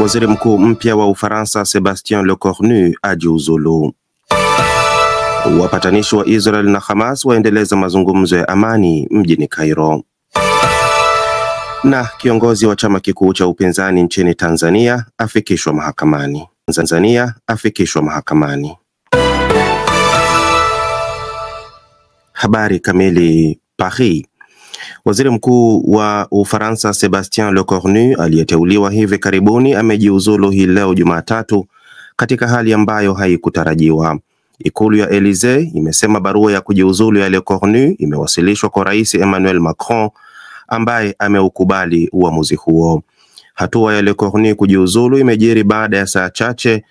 Waziri mkuu mpya wa Ufaransa Sébastien Lecornu ajiuzulu. Wapatanishi wa Israel na Hamas waendeleza mazungumzo ya amani mjini Cairo. Na kiongozi wa chama kikuu cha upinzani nchini Tanzania afikishwa mahakamani. Habari kamili. Paris. Waziri mkuu wa Ufaransa Sébastien Lecornu aliyeteuliwa hivi karibuni amejiuzulu hii leo Jumatatu katika hali ambayo haikutarajiwa. Ikulu ya Elysee imesema barua ya kujiuzulu ya Lecornu imewasilishwa kwa Rais Emmanuel Macron ambaye ameukubali uamuzi huo. Hatua ya Lecornu kujiuzulu imejiri baada ya saa chache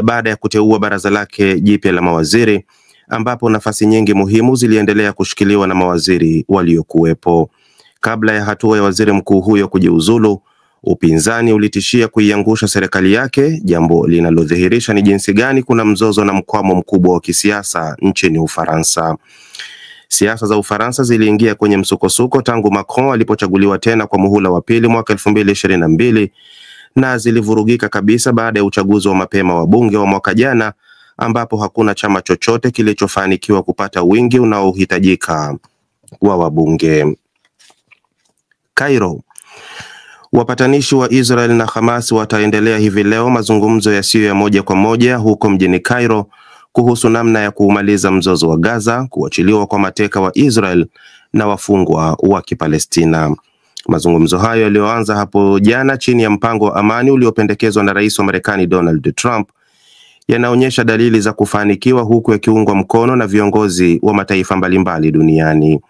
baada ya kuteua baraza lake jipya la mawaziri, ambapo nafasi nyingi muhimu ziliendelea kushikiliwa na mawaziri waliokuwepo. Kabla ya hatua ya waziri mkuu huyo kujiuzulu, upinzani ulitishia kuiangusha serikali yake, jambo linalodhihirisha ni jinsi gani kuna mzozo na mkwamo mkubwa wa kisiasa nchini Ufaransa. Siasa za Ufaransa ziliingia kwenye msukosuko tangu Macron alipochaguliwa tena kwa muhula wa pili mwaka 2022 na zilivurugika kabisa baada ya uchaguzi wa mapema wa bunge wa mwaka jana, ambapo hakuna chama chochote kilichofanikiwa kupata wingi unaohitajika wa wabunge. Cairo. Wapatanishi wa Israel na Hamas wataendelea hivi leo mazungumzo yasiyo ya moja kwa moja huko mjini Cairo kuhusu namna ya kuumaliza mzozo wa Gaza, kuachiliwa kwa mateka wa Israel na wafungwa wa Kipalestina. Mazungumzo hayo yaliyoanza hapo jana chini ya mpango wa amani uliopendekezwa na Rais wa Marekani Donald Trump yanaonyesha dalili za kufanikiwa, huku yakiungwa mkono na viongozi wa mataifa mbalimbali duniani.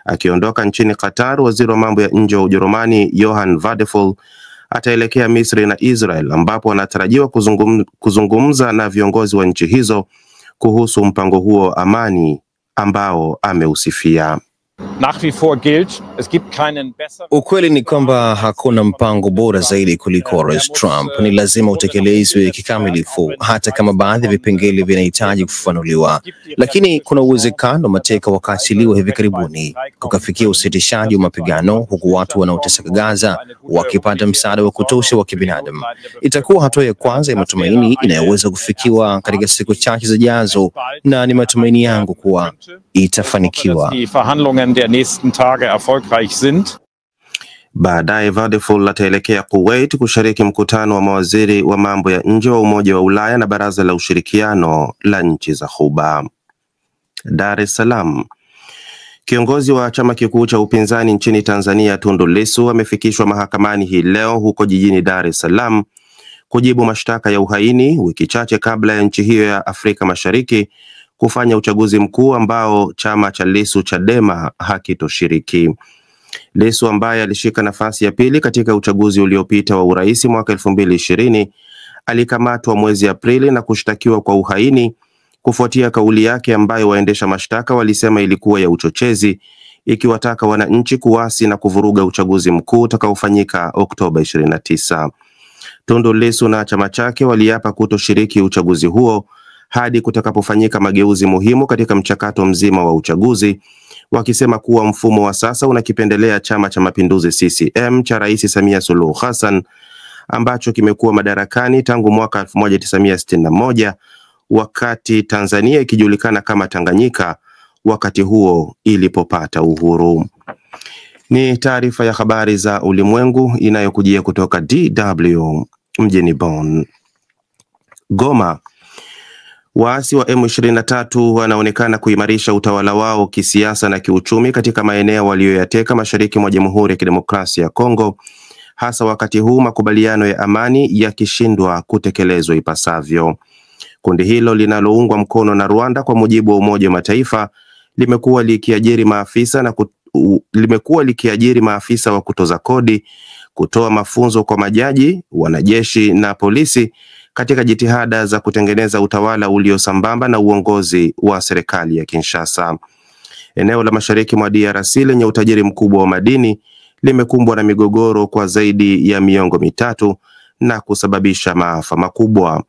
Akiondoka nchini Qatar, waziri wa mambo ya nje wa Ujerumani Johann Wadephul ataelekea Misri na Israel, ambapo anatarajiwa kuzungumza na viongozi wa nchi hizo kuhusu mpango huo amani ambao ameusifia. Ukweli ni kwamba hakuna mpango bora zaidi kuliko Rais Trump. Ni lazima utekelezwe kikamilifu, hata kama baadhi ya vipengele vinahitaji kufafanuliwa. Lakini kuna uwezekano mateka wakaachiliwa hivi karibuni, kukafikia usitishaji wa mapigano, huku watu wanaoteseka Gaza wakipata msaada wa kutosha wa kibinadamu. Itakuwa hatua ya kwanza ya matumaini inayoweza kufikiwa katika siku chache zijazo, na ni matumaini yangu kuwa itafanikiwa. Baadaye Wadephul ataelekea Kuwait kushiriki mkutano wa mawaziri wa mambo ya nje wa Umoja wa Ulaya na Baraza la Ushirikiano la Nchi za Ghuba. Dar es Salaam. Kiongozi wa chama kikuu cha upinzani nchini Tanzania Tundu Lissu amefikishwa mahakamani hii leo huko jijini Dar es Salaam kujibu mashtaka ya uhaini, wiki chache kabla ya nchi hiyo ya Afrika Mashariki kufanya uchaguzi mkuu ambao chama cha Lissu Chadema hakitoshiriki. Lissu ambaye alishika nafasi ya pili katika uchaguzi uliopita wa urais mwaka 2020 alikamatwa mwezi Aprili na kushtakiwa kwa uhaini kufuatia kauli yake ambayo waendesha mashtaka walisema ilikuwa ya uchochezi, ikiwataka wananchi kuasi na kuvuruga uchaguzi mkuu utakaofanyika Oktoba 29. Tundu Lissu na chama chake waliapa kutoshiriki uchaguzi huo hadi kutakapofanyika mageuzi muhimu katika mchakato mzima wa uchaguzi, wakisema kuwa mfumo wa sasa unakipendelea Chama cha Mapinduzi CCM cha Rais Samia Suluhu Hassan ambacho kimekuwa madarakani tangu mwaka 1961 wakati Tanzania ikijulikana kama Tanganyika wakati huo ilipopata uhuru. Ni taarifa ya habari za ulimwengu inayokujia kutoka DW mjini Bonn. Goma. Waasi wa M23 wanaonekana kuimarisha utawala wao kisiasa na kiuchumi katika maeneo waliyoyateka mashariki mwa Jamhuri ya Kidemokrasia ya Kongo, hasa wakati huu makubaliano ya amani yakishindwa kutekelezwa ipasavyo. Kundi hilo linaloungwa mkono na Rwanda, kwa mujibu wa Umoja wa Mataifa, limekuwa likiajiri maafisa wa kutoza kodi, kutoa mafunzo kwa majaji, wanajeshi na polisi katika jitihada za kutengeneza utawala uliosambamba na uongozi wa serikali ya Kinshasa. Eneo la mashariki mwa DRC lenye utajiri mkubwa wa madini limekumbwa na migogoro kwa zaidi ya miongo mitatu na kusababisha maafa makubwa.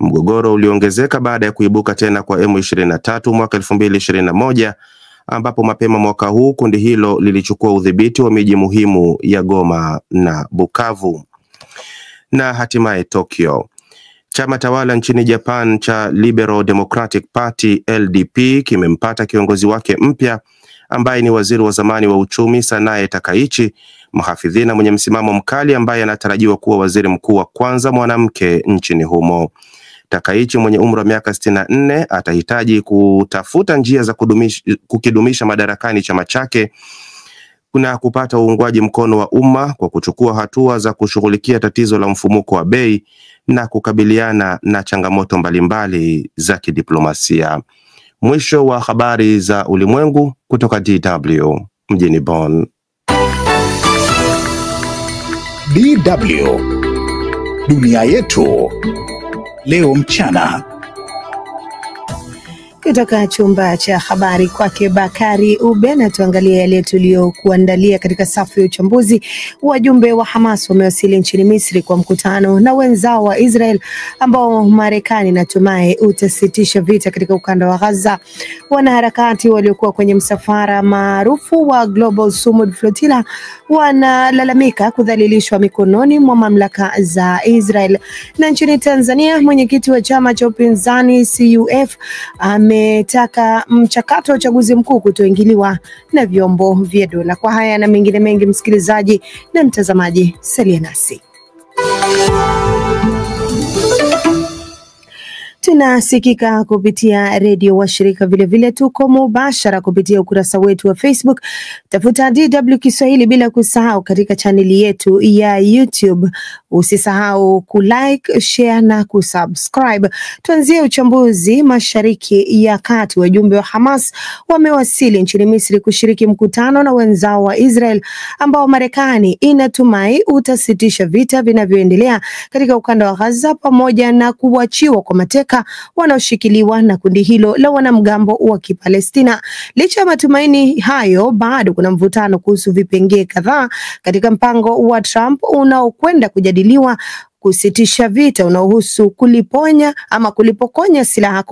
Mgogoro uliongezeka baada ya kuibuka tena kwa M23 mwaka 2021, ambapo mapema mwaka huu kundi hilo lilichukua udhibiti wa miji muhimu ya Goma na Bukavu. na hatimaye Tokyo. Chama tawala nchini Japan cha Liberal Democratic Party LDP kimempata kiongozi wake mpya ambaye ni waziri wa zamani wa uchumi Sanae Takaichi, mhafidhina mwenye msimamo mkali ambaye anatarajiwa kuwa waziri mkuu wa kwanza mwanamke nchini humo. Takaichi mwenye umri wa miaka 64 atahitaji kutafuta njia za kukidumisha madarakani chama chake kuna kupata uungwaji mkono wa umma kwa kuchukua hatua za kushughulikia tatizo la mfumuko wa bei na kukabiliana na changamoto mbalimbali za kidiplomasia. Mwisho wa habari za ulimwengu kutoka DW mjini Bonn. DW Dunia Yetu leo mchana. Kutoka chumba cha habari kwake Bakari Ubena, tuangalie yale tuliyokuandalia katika safu ya uchambuzi. Wajumbe wa Hamas wamewasili nchini Misri kwa mkutano na wenzao wa Israel ambao Marekani natumai utasitisha vita katika ukanda wa Gaza. Wanaharakati waliokuwa kwenye msafara maarufu wa Global Sumud Flotilla wanalalamika kudhalilishwa mikononi mwa mamlaka za Israel. Na nchini Tanzania, mwenyekiti wa chama cha upinzani CUF ametaka mchakato wa uchaguzi mkuu kutoingiliwa na vyombo vya dola. Kwa haya na mengine mengi, msikilizaji na mtazamaji, salia nasi. Tunasikika kupitia redio washirika, vile tuko mubashara kupitia ukurasa wetu wa Facebook. Tafuta DW Kiswahili, bila kusahau katika chaneli yetu ya YouTube. Usisahau kulike, share na kusubscribe. Tuanzie uchambuzi Mashariki ya Kati. Wajumbe wa Hamas wamewasili nchini Misri kushiriki mkutano na wenzao wa Israel ambao Marekani inatumai utasitisha vita vinavyoendelea katika ukanda wa Gaza pamoja na kuachiwa kwa mateka wanaoshikiliwa na kundi hilo la wanamgambo wa Kipalestina. Licha ya matumaini hayo, bado kuna mvutano kuhusu vipengee kadhaa katika mpango wa Trump unaokwenda kujadiliwa kusitisha vita, unaohusu kulipokonya silaha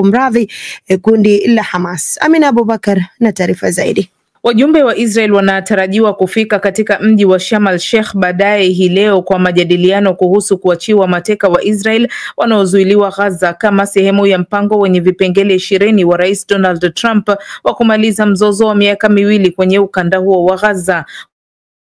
kundi la Hamas. Amina Abubakar na taarifa zaidi. Wajumbe wa Israel wanatarajiwa kufika katika mji wa Sharm el-Sheikh baadaye hii leo kwa majadiliano kuhusu kuachiwa mateka wa Israel wanaozuiliwa Gaza kama sehemu ya mpango wenye vipengele 20 wa Rais Donald Trump wa kumaliza mzozo wa miaka miwili kwenye ukanda huo wa Gaza.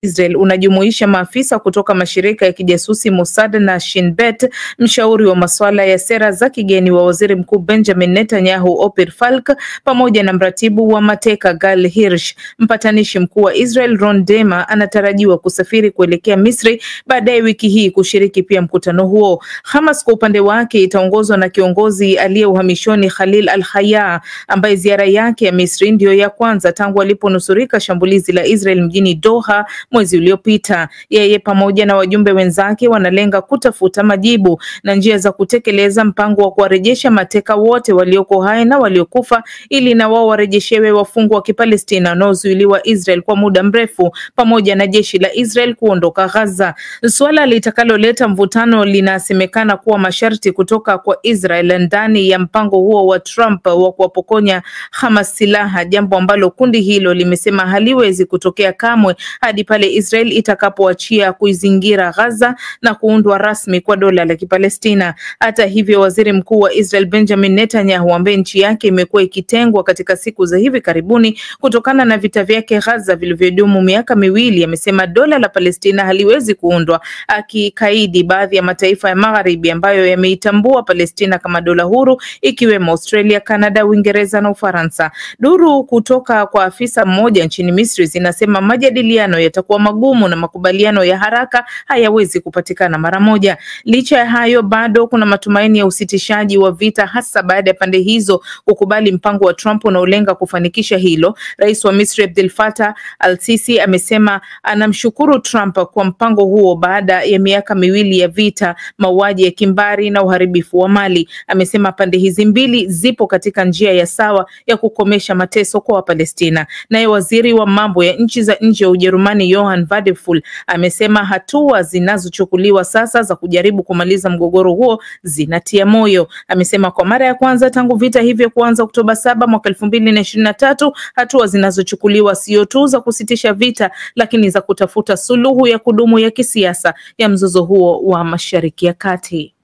Israel unajumuisha maafisa kutoka mashirika ya kijasusi Mossad na Shin Bet, mshauri wa masuala ya sera za kigeni wa Waziri Mkuu Benjamin Netanyahu Ofer Falk, pamoja na mratibu wa mateka Gal Hirsch. Mpatanishi mkuu wa Israel Ron Dermer anatarajiwa kusafiri kuelekea Misri baadaye wiki hii kushiriki pia mkutano huo. Hamas kwa upande wake itaongozwa na kiongozi aliye uhamishoni Khalil al-Hayya, ambaye ziara yake ya Misri ndio ya kwanza tangu aliponusurika shambulizi la Israel mjini Doha mwezi uliopita. Yeye pamoja na wajumbe wenzake wanalenga kutafuta majibu na njia za kutekeleza mpango wa kuwarejesha mateka wote walioko hai na waliokufa, ili na wao warejeshewe wafungwa wa Kipalestina wanaozuiliwa Israel kwa muda mrefu, pamoja na jeshi la Israel kuondoka Gaza. Suala litakaloleta mvutano linasemekana kuwa masharti kutoka kwa Israel ndani ya mpango huo wa Trump wa kuwapokonya Hamas silaha, jambo ambalo kundi hilo limesema haliwezi kutokea kamwe hadi pale Israel itakapoachia kuizingira Gaza na kuundwa rasmi kwa dola la Kipalestina. Hata hivyo, waziri mkuu wa Israel Benjamin Netanyahu, ambaye nchi yake imekuwa ikitengwa katika siku za hivi karibuni kutokana na vita vyake Gaza vilivyodumu miaka miwili, amesema dola la Palestina haliwezi kuundwa, akikaidi baadhi ya mataifa ya Magharibi ambayo yameitambua Palestina kama dola huru, ikiwemo Australia, Canada, Uingereza na Ufaransa. Duru kutoka kwa afisa mmoja nchini Misri zinasema majadiliano yatakuwa magumu na makubaliano ya haraka hayawezi kupatikana mara moja. Licha ya hayo, bado kuna matumaini ya usitishaji wa vita, hasa baada ya pande hizo kukubali mpango wa Trump unaolenga kufanikisha hilo. Rais wa Misri Abdel Fattah al-Sisi amesema anamshukuru Trump kwa mpango huo baada ya miaka miwili ya vita, mauaji ya kimbari na uharibifu wa mali. Amesema pande hizi mbili zipo katika njia ya sawa ya kukomesha mateso kwa Wapalestina. Naye waziri wa mambo ya nchi za nje wa Ujerumani Johan Vadeful amesema hatua zinazochukuliwa sasa za kujaribu kumaliza mgogoro huo zinatia moyo. Amesema kwa mara ya kwanza tangu vita hivyo kuanza Oktoba 7 mwaka 2023, hatua zinazochukuliwa sio tu za kusitisha vita, lakini za kutafuta suluhu ya kudumu ya kisiasa ya mzozo huo wa Mashariki ya Kati.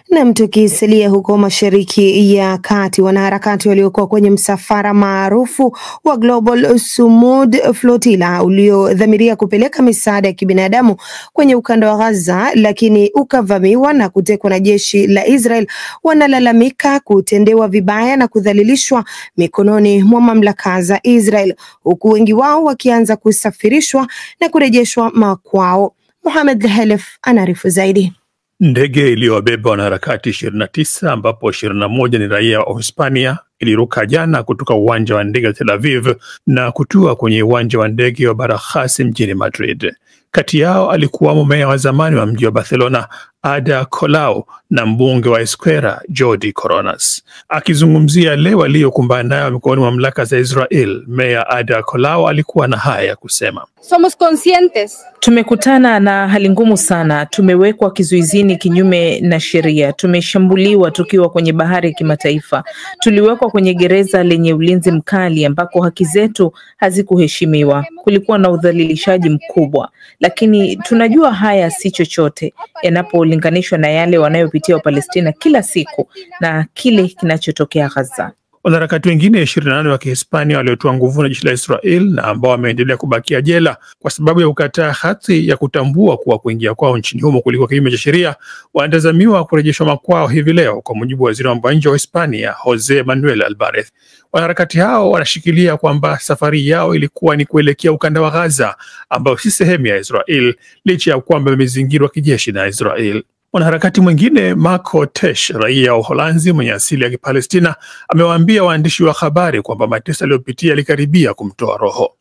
Na tukisalia huko Mashariki ya Kati, wanaharakati waliokuwa kwenye msafara maarufu wa Global Sumud Flotilla uliodhamiria kupeleka misaada ya kibinadamu kwenye ukanda wa Gaza, lakini ukavamiwa na kutekwa na jeshi la Israel, wanalalamika kutendewa vibaya na kudhalilishwa mikononi mwa mamlaka za Israel, huku wengi wao wakianza kusafirishwa na kurejeshwa makwao. Mohamed Halef anaarifu zaidi. Ndege iliyowabeba wanaharakati 29 ambapo 21 ni raia wa Hispania iliruka jana kutoka uwanja wa ndege wa Tel Aviv na kutua kwenye uwanja wa ndege wa Barajas mjini Madrid. Kati yao alikuwamo meya wa zamani wa mji wa Barcelona Ada Colau na mbunge wa Esquerra Jordi Coronas. Akizungumzia leo waliokumbana nayo mikononi mwa mamlaka za Israel, meya Ada Colau alikuwa na haya ya kusema. Somos conscientes. Tumekutana na hali ngumu sana, tumewekwa kizuizini kinyume na sheria, tumeshambuliwa tukiwa kwenye bahari ya kimataifa, tuliwekwa kwenye gereza lenye ulinzi mkali ambako haki zetu hazikuheshimiwa, kulikuwa na udhalilishaji mkubwa, lakini tunajua haya si chochote yanapolinganishwa na yale wanayopitia Wapalestina kila siku na kile kinachotokea Gaza. Wanaharakati wengine 28 wa Kihispania waliotoa nguvu na jeshi la Israel na ambao wameendelea kubakia jela kwa sababu ya kukataa hati ya kutambua kuwa kuingia kwao nchini humo kuliko kinyume cha sheria wanatazamiwa kurejeshwa makwao hivi leo, kwa mujibu wa waziri wa mambo ya nje wa Hispania Jose Manuel Alvarez. Wanaharakati hao wanashikilia kwamba safari yao ilikuwa ni kuelekea ukanda wa Gaza ambao si sehemu ya Israel, licha ya kwamba wamezingirwa kijeshi na Israel. Mwanaharakati mwingine Marco Tesh, raia wa Uholanzi mwenye asili ya Kipalestina, amewaambia waandishi wa habari kwamba mateso aliyopitia yalikaribia kumtoa roho.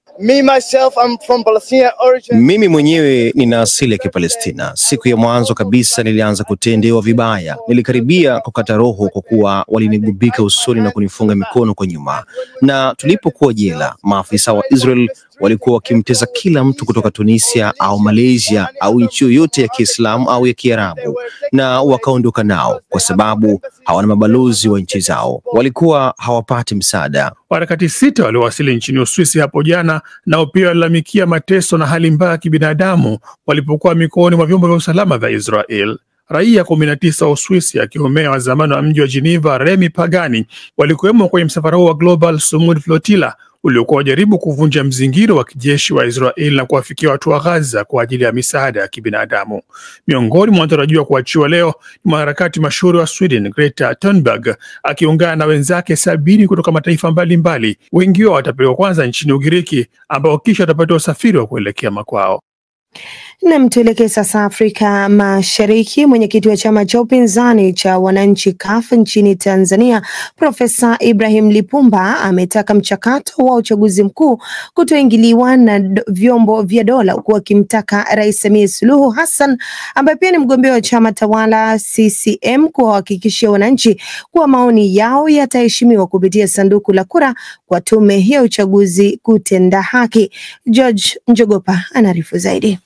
Mimi mwenyewe nina asili ya Kipalestina. Siku ya mwanzo kabisa nilianza kutendewa vibaya. Nilikaribia kukata roho kwa kuwa walinigubika usoni na kunifunga mikono kwa nyuma. Na tulipokuwa jela, maafisa wa Israel walikuwa wakimtesa kila mtu kutoka Tunisia au Malaysia au nchi yoyote ya Kiislamu au ya Kiarabu, na wakaondoka nao kwa sababu hawana mabalozi wa nchi zao. Walikuwa hawapati msaada. Wanaharakati 6 waliowasili nchini Uswisi hapo jana nao pia walalamikia mateso na hali mbaya ya kibinadamu walipokuwa mikononi mwa vyombo vya usalama vya Israel. Raia 19 wa Uswisi akiwemo meya wa zamani wa mji wa Geneva Remy Pagani walikuwemo kwenye msafara huo wa Global Sumud Flotilla uliokuwa wajaribu kuvunja mzingiro wa kijeshi wa Israel na kuwafikia watu wa Gaza kwa ajili ya misaada ya kibinadamu. Miongoni mwa wanatarajiwa kuachiwa leo ni mwanaharakati mashuhuri wa Sweden Greta Thunberg akiungana na wenzake 70 kutoka mataifa mbalimbali. Wengi wao watapelekwa kwanza nchini Ugiriki ambao kisha watapata usafiri wa kuelekea makwao. Na tuelekee sasa Afrika Mashariki. Mwenyekiti wa chama cha upinzani cha wananchi CUF nchini Tanzania, Profesa Ibrahim Lipumba ametaka mchakato wa uchaguzi mkuu kutoingiliwa na vyombo vya dola, huku akimtaka Rais Samia Suluhu Hassan ambaye pia ni mgombea wa chama tawala CCM kuwahakikishia wananchi kuwa maoni yao yataheshimiwa kupitia sanduku la kura kwa tume ya uchaguzi kutenda haki. George Njogopa anaarifu zaidi.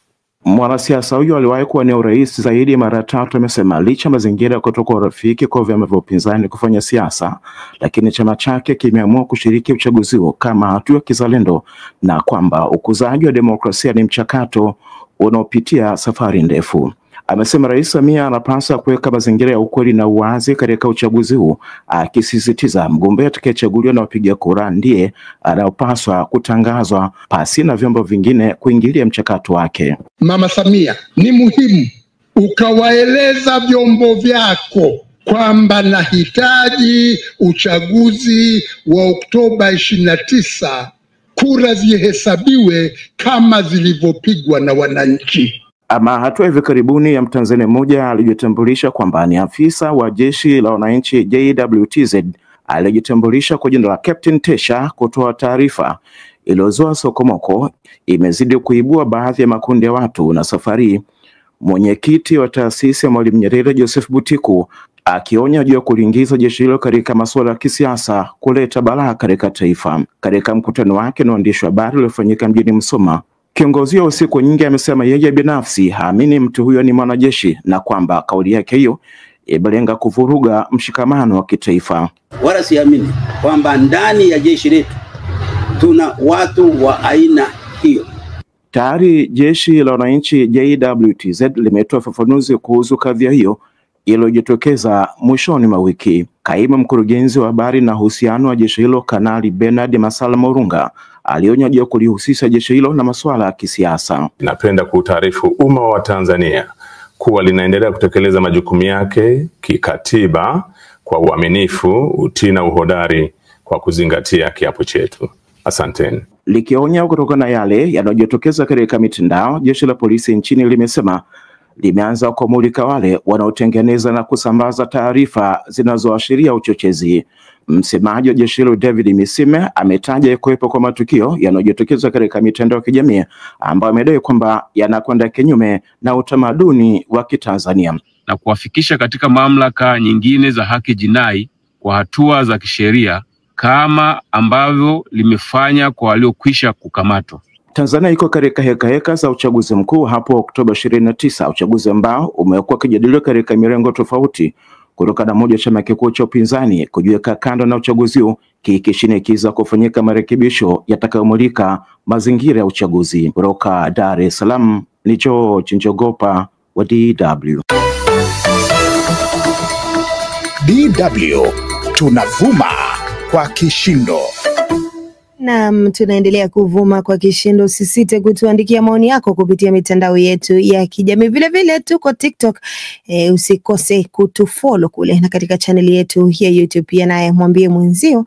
Mwanasiasa huyo aliwahi kuwania urais zaidi ya mara 3 amesema licha mazingira kutoka urafiki kwa vyama vya upinzani kufanya siasa, lakini chama chake kimeamua kushiriki uchaguzi huo kama hatua ya kizalendo na kwamba ukuzaji wa demokrasia ni mchakato unaopitia safari ndefu. Amesema Rais Samia anapaswa kuweka mazingira ya ukweli na uwazi katika uchaguzi huu, akisisitiza mgombea atakayechaguliwa na wapiga kura ndiye anayopaswa kutangazwa pasi na vyombo vingine kuingilia mchakato wake. Mama Samia, ni muhimu ukawaeleza vyombo vyako kwamba nahitaji uchaguzi wa Oktoba 29 kura zihesabiwe kama zilivyopigwa na wananchi. Ama hatua hivi karibuni ya Mtanzania mmoja alijitambulisha kwamba ni afisa wa jeshi la wananchi JWTZ alijitambulisha kwa jina la Captain Tesha kutoa taarifa iliyozua sokomoko imezidi kuibua baadhi ya makundi ya watu, na safari mwenyekiti wa taasisi ya Mwalimu Nyerere Joseph Butiku akionya juu ya kuliingiza jeshi hilo katika masuala ya kisiasa kuleta balaa katika taifa. Katika mkutano wake na waandishi wa habari uliofanyika mjini Msoma, Kiongozi wa siku nyingi amesema yeye binafsi haamini mtu huyo ni mwanajeshi na kwamba kauli yake hiyo imelenga kuvuruga mshikamano wa kitaifa. Wala siamini kwamba ndani ya jeshi letu tuna watu wa aina hiyo. Tayari jeshi la wananchi JWTZ limetoa ufafanuzi kuhusu kadhia hiyo iliyojitokeza mwishoni mwa wiki. Kaimu mkurugenzi wa habari na uhusiano wa jeshi hilo Kanali Bernard Masala Morunga alionya juu ya kulihusisha jeshi hilo na masuala ya kisiasa. Napenda kuutaarifu umma wa Tanzania kuwa linaendelea kutekeleza majukumu yake kikatiba kwa uaminifu, utii na uhodari kwa kuzingatia kiapo chetu. Asanteni. Likionya kutokana na yale yanayojitokeza katika mitandao, jeshi la polisi nchini limesema limeanza kumulika wale wanaotengeneza na kusambaza taarifa zinazoashiria uchochezi. Msemaji wa jeshi hilo David Misime ametaja kuwepo kwa matukio yanayojitokeza katika mitandao ya kijamii ambayo amedai kwamba yanakwenda kinyume na utamaduni wa Kitanzania na kuwafikisha katika mamlaka nyingine za haki jinai kwa hatua za kisheria kama ambavyo limefanya kwa waliokwisha kukamatwa. Tanzania iko katika heka za uchaguzi mkuu hapo Oktoba 29, uchaguzi ambao umekuwa kijadiliwa katika mirengo tofauti kutoka na moja chama kikuu cha upinzani kujiweka kando na uchaguzi huu kikishinikiza kufanyika marekebisho yatakayomulika mazingira ya uchaguzi. Kutoka Dar es Salaam ni George Njogopa wa DW. DW tunavuma kwa kishindo. Naam, tunaendelea kuvuma kwa kishindo. Usisite kutuandikia maoni yako kupitia mitandao yetu ya kijamii. Vile vile tuko TikTok. Usikose kutufollow kule na katika channel yetu ya YouTube pia, naye mwambie mwenzio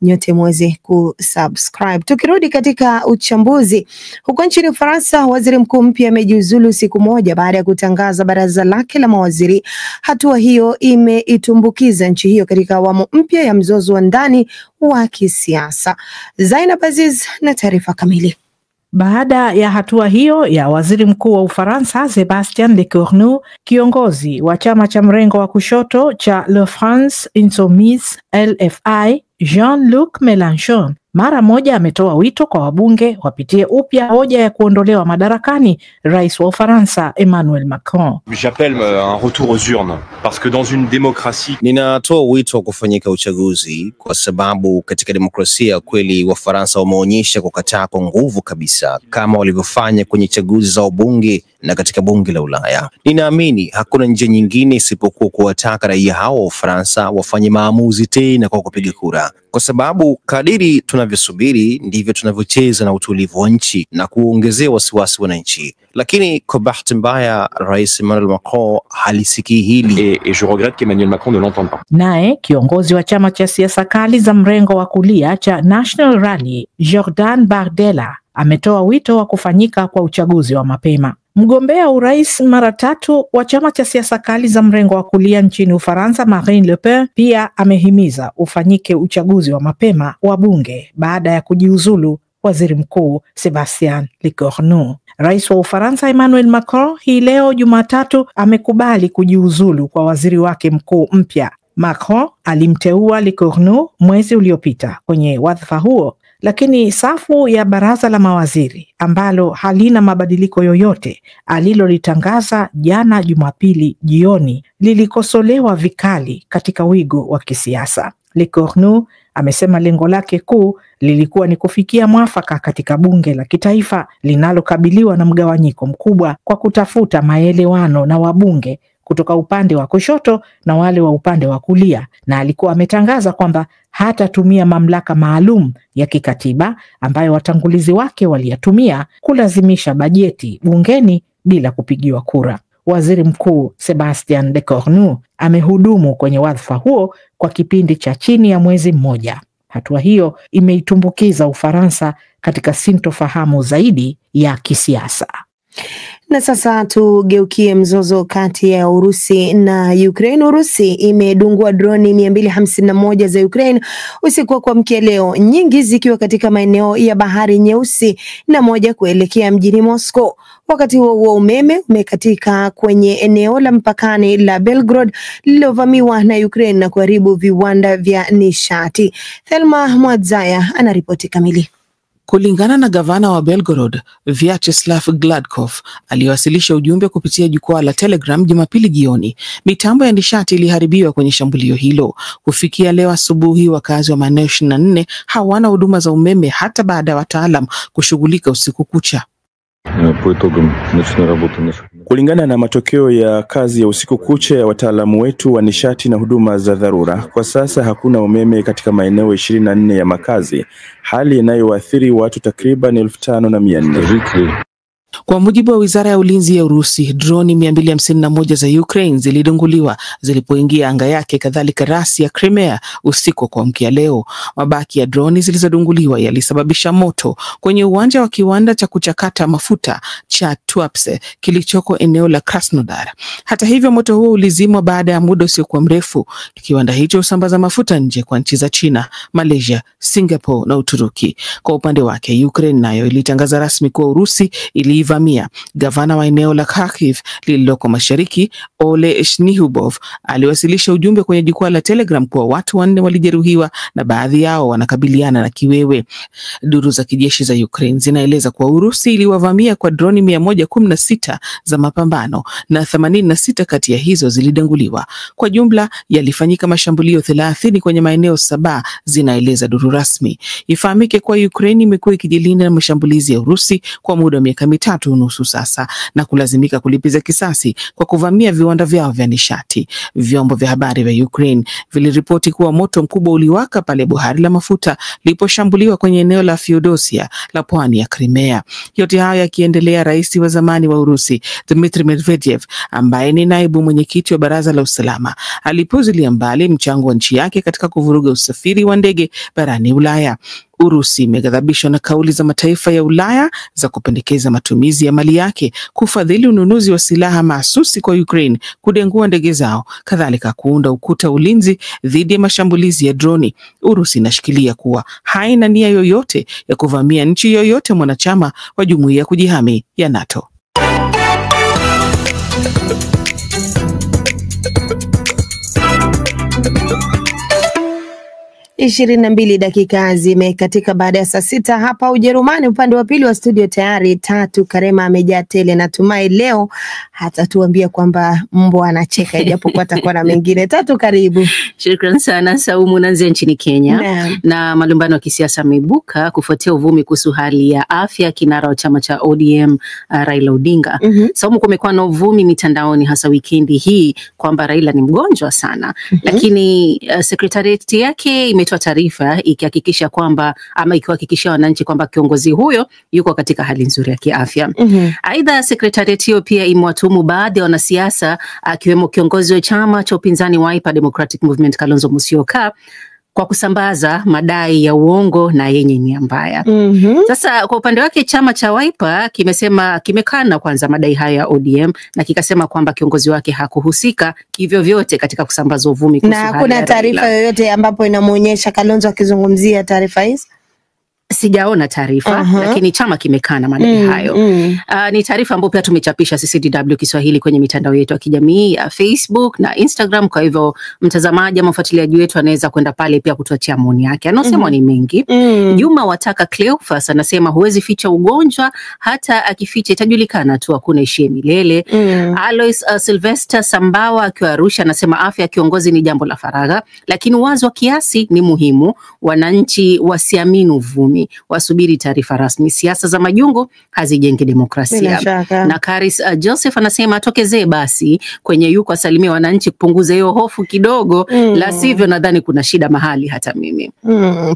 nyote muweze kusubscribe. Tukirudi katika uchambuzi, huko nchini Ufaransa, waziri mkuu mpya amejiuzulu siku moja baada ya kutangaza baraza lake la mawaziri. Hatua hiyo imeitumbukiza nchi hiyo katika awamu mpya ya mzozo wa ndani wa kisiasa. Zainab Aziz na taarifa kamili. Baada ya hatua hiyo ya waziri mkuu wa Ufaransa Sébastien Lecornu, kiongozi wa chama cha mrengo wa kushoto cha La France Insoumise LFI, Jean-Luc Mélenchon, mara moja ametoa wito kwa wabunge wapitie upya hoja ya kuondolewa madarakani rais wa Ufaransa Emmanuel Macron. J'appelle un retour aux urnes parce que dans une démocratie. Ninatoa wito wa kufanyika uchaguzi kwa sababu katika demokrasia kweli Wafaransa wameonyesha kukataa kwa nguvu kabisa kama walivyofanya kwenye chaguzi za wabunge na katika bunge la Ulaya. Ninaamini hakuna njia nyingine isipokuwa kuwataka raia hao wa Ufaransa wafanye maamuzi tena kwa kupiga kura, kwa sababu kadiri tunavyosubiri ndivyo tunavyocheza na utulivu wa nchi na kuongezea wasiwasi wananchi. Lakini kwa bahati mbaya Rais Emmanuel Macron halisikii hili. Et je regrette qu'Emmanuel Macron ne l'entende pas. Naye kiongozi wa chama cha siasa kali za mrengo wa kulia cha National Rally, Jordan Bardella, ametoa wito wa kufanyika kwa uchaguzi wa mapema. Mgombea urais mara 3 wa chama cha siasa kali za mrengo wa kulia nchini Ufaransa, Marine Le Pen, pia amehimiza ufanyike uchaguzi wa mapema wa bunge baada ya kujiuzulu waziri mkuu Sébastien Lecornu. Rais wa Ufaransa Emmanuel Macron hii leo Jumatatu amekubali kujiuzulu kwa waziri wake mkuu mpya. Macron alimteua Lecornu mwezi uliopita kwenye wadhifa huo, lakini safu ya baraza la mawaziri ambalo halina mabadiliko yoyote alilolitangaza jana Jumapili jioni lilikosolewa vikali katika wigo wa kisiasa. Lecornu amesema lengo lake kuu lilikuwa ni kufikia mwafaka katika bunge la kitaifa linalokabiliwa na mgawanyiko mkubwa kwa kutafuta maelewano na wabunge kutoka upande wa kushoto na wale wa upande wa kulia, na alikuwa ametangaza kwamba hatatumia mamlaka maalum ya kikatiba ambayo watangulizi wake waliyatumia kulazimisha bajeti bungeni bila kupigiwa kura. Waziri mkuu Sébastien Lecornu amehudumu kwenye wadhifa huo kwa kipindi cha chini ya mwezi mmoja. Hatua hiyo imeitumbukiza Ufaransa katika sintofahamu zaidi ya kisiasa. Na sasa tugeukie mzozo kati ya Urusi na Ukraine. Urusi imedungua droni 251 za Ukraine usiku wa kuamkia leo, nyingi zikiwa katika maeneo ya Bahari Nyeusi na moja kuelekea mjini Moscow. Wakati huo umeme umekatika kwenye eneo la mpakani la Belgorod lililovamiwa na Ukraine na kuharibu viwanda vya nishati. Thelma Mwadzaya anaripoti kamili. Kulingana na gavana wa Belgorod, Vyacheslav Gladkov, aliwasilisha ujumbe kupitia jukwaa la Telegram Jumapili jioni, mitambo ya nishati iliharibiwa kwenye shambulio hilo. Kufikia leo asubuhi, wakazi wa maeneo 24 hawana huduma za umeme hata baada ya wataalam kushughulika usiku kucha. Kulingana na matokeo ya kazi ya usiku kucha ya wataalamu wetu wa nishati na huduma za dharura, kwa sasa hakuna umeme katika maeneo 24 ya makazi, hali inayoathiri watu takriban 5,400. Kwa mujibu wa wizara ya ulinzi ya Urusi, droni 251 za Ukraine zilidunguliwa zilipoingia anga yake, kadhalika rasi ya Crimea usiku kwa mkia leo. Mabaki ya droni zilizodunguliwa yalisababisha moto kwenye uwanja wa kiwanda cha kuchakata mafuta cha Tuapse kilichoko eneo la Krasnodar. Hata hivyo, moto huo ulizimwa baada ya muda usiokuwa mrefu. Kiwanda hicho husambaza mafuta nje kwa nchi za China, Malaysia, Singapore na Uturuki. Kwa upande wake, Ukraine nayo ilitangaza rasmi kuwa Urusi ilivamia. Gavana wa eneo la Kharkiv lililoko mashariki, Ole Shnihubov, aliwasilisha ujumbe kwenye jukwaa la Telegram kuwa watu 4 walijeruhiwa na baadhi yao wanakabiliana na kiwewe. Duru za kijeshi za Ukraine zinaeleza kuwa Urusi iliwavamia kwa droni 116 za mapambano na 86 kati ya hizo zilidanguliwa. Kwa jumla yalifanyika mashambulio 30 kwenye maeneo 7, zinaeleza duru rasmi. Ifahamike kuwa Ukraine imekuwa ikijilinda na mashambulizi ya Urusi kwa muda wa miaka 3.5 sasa na kulazimika kulipiza kisasi kwa kuvamia viwanda vyao vya nishati. Vyombo vya habari vya Ukraine viliripoti kuwa moto mkubwa uliwaka pale bohari la mafuta liposhambuliwa kwenye eneo la Feodosia la pwani ya Crimea. Yote hayo yakiendelea, rais wa zamani wa Urusi Dmitry Medvedev, ambaye ni naibu mwenyekiti wa Baraza la Usalama, alipuuzilia mbali mchango wa nchi yake katika kuvuruga usafiri wa ndege barani Ulaya. Urusi imeghadhabishwa na kauli za mataifa ya Ulaya za kupendekeza matumizi ya mali yake kufadhili ununuzi wa silaha mahsusi kwa Ukraine, kudengua ndege zao, kadhalika kuunda ukuta ulinzi dhidi ya mashambulizi ya droni. Urusi inashikilia kuwa haina nia yoyote ya kuvamia nchi yoyote mwanachama wa jumuiya ya kujihami ya NATO. 22 dakika zimekatika baada ya saa 6 hapa Ujerumani. Upande wa pili wa studio tayari Tatu Karema amejaa tele. Natumai leo hatatuambia kwamba mbwa anacheka, ijapokuwa atakuwa na mengine. Tatu, karibu. Shukrani sana Saumu. Naanzia nchini Kenya na malumbano ya kisiasa yameibuka kufuatia uvumi kuhusu hali ya afya kinara wa chama cha ODM Raila Odinga. Saumu, kumekuwa na uvumi mitandaoni hasa wikendi hii kwamba Raila ni mgonjwa sana. Lakini sekretarieti yake imetoa taarifa ikihakikisha kwamba ama ikiwahakikishia wananchi kwamba kiongozi huyo yuko katika hali nzuri ya kiafya. Aidha, sekretarieti hiyo pia imewatuhumu baadhi ya wanasiasa akiwemo kiongozi wa chama cha upinzani Wiper Democratic Movement Kalonzo Musyoka kwa kusambaza madai ya uongo na yenye nia mbaya. Sasa kwa upande wake chama cha Wiper kimesema kimekana kwanza madai haya ya ODM na kikasema kwamba kiongozi wake hakuhusika hivyo vyote katika kusambaza uvumi kuhusu hali ya Raila. Na kuna taarifa yoyote ambapo inamuonyesha Kalonzo akizungumzia taarifa hizi? Sijaona taarifa, lakini chama kimekana madai hayo. Ni taarifa ambayo pia tumechapisha sisi DW Kiswahili kwenye mitandao yetu ya kijamii ya Facebook na Instagram. Kwa hivyo mtazamaji ama mfuatiliaji wetu anaweza kwenda pale pia kutuachia maoni yake. Anaosema ni mengi. Juma Wataka Cleophas anasema huwezi ficha ugonjwa, hata akificha itajulikana tu, hakuna ishie milele. Alois Sylvester Sambawa akiwa Arusha anasema afya ya kiongozi ni jambo la faragha, lakini wazo wa kiasi ni muhimu. Wananchi wasiamini uvumi, wasubiri taarifa rasmi. Siasa za majungu hazijengi demokrasia. Na Karis Joseph anasema atokezee basi kwenye yuko asalimia wananchi kupunguza hiyo hofu kidogo, la sivyo nadhani kuna shida mahali hata mimi.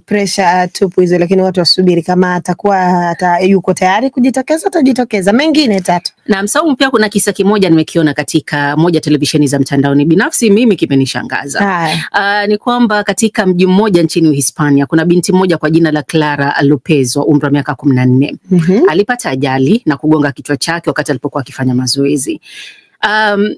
Pressure tupu hizo, lakini watu wasubiri kama atakuwa yuko tayari kujitokeza atajitokeza. Mengine Tatu. Na Msaumu, pia kuna kisa kimoja nimekiona katika moja televisheni za mtandaoni, binafsi mimi kimenishangaza. Ni kwamba katika mji mmoja nchini Uhispania kuna binti mmoja kwa jina la Clara Lopez wa umri wa miaka 14. Alipata ajali na kugonga kichwa chake wakati alipokuwa akifanya mazoezi.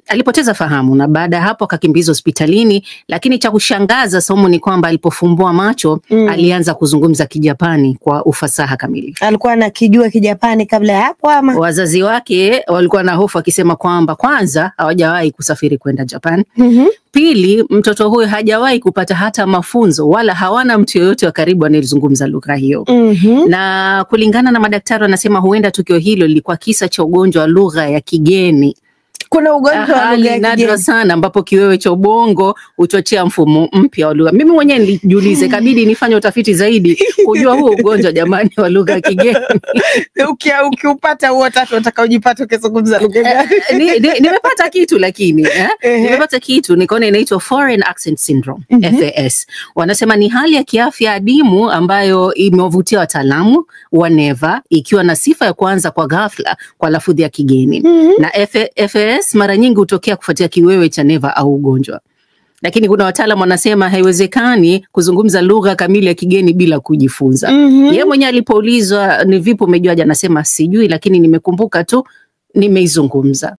Alipoteza fahamu na baada ya hapo akakimbizwa hospitalini, lakini cha kushangaza Saumu ni kwamba alipofumbua macho alianza kuzungumza Kijapani kwa ufasaha kamili. Alikuwa anakijua Kijapani kabla ya hapo ama? Wazazi wake walikuwa na hofu akisema kwamba kwanza hawajawahi kusafiri kwenda Japan. Pili, mtoto huyo hajawahi kupata hata mafunzo wala hawana mtu yoyote wa karibu anayezungumza lugha hiyo. Na kulingana na madaktari wanasema huenda tukio hilo lilikuwa kisa cha ugonjwa wa lugha ya kigeni. Kuna ugonjwa wa lugha ya kigeni nadra sana ambapo kiwewe cha ubongo huchochea mfumo mpya wa lugha. Mimi mwenyewe nilijiulize, kabidi nifanye utafiti zaidi kujua huo ugonjwa jamani wa lugha ya kigeni. Ukiupata huo tatu utakaojipata ukizungumza lugha gani? Nimepata kitu lakini nimepata kitu nikaona inaitwa Foreign Accent Syndrome, FAS. Wanasema ni hali ya kiafya adimu ambayo imewavutia wataalamu wa neva, ikiwa na sifa ya kuanza kwa ghafla kwa lafudhi ya kigeni. Na FAS mara nyingi hutokea kufuatia kiwewe cha neva au ugonjwa. Lakini kuna wataalamu wanasema haiwezekani kuzungumza lugha kamili ya kigeni bila kujifunza. Yeye mwenyewe alipoulizwa ni vipi umejuaje, anasema sijui, lakini nimekumbuka tu nimeizungumza.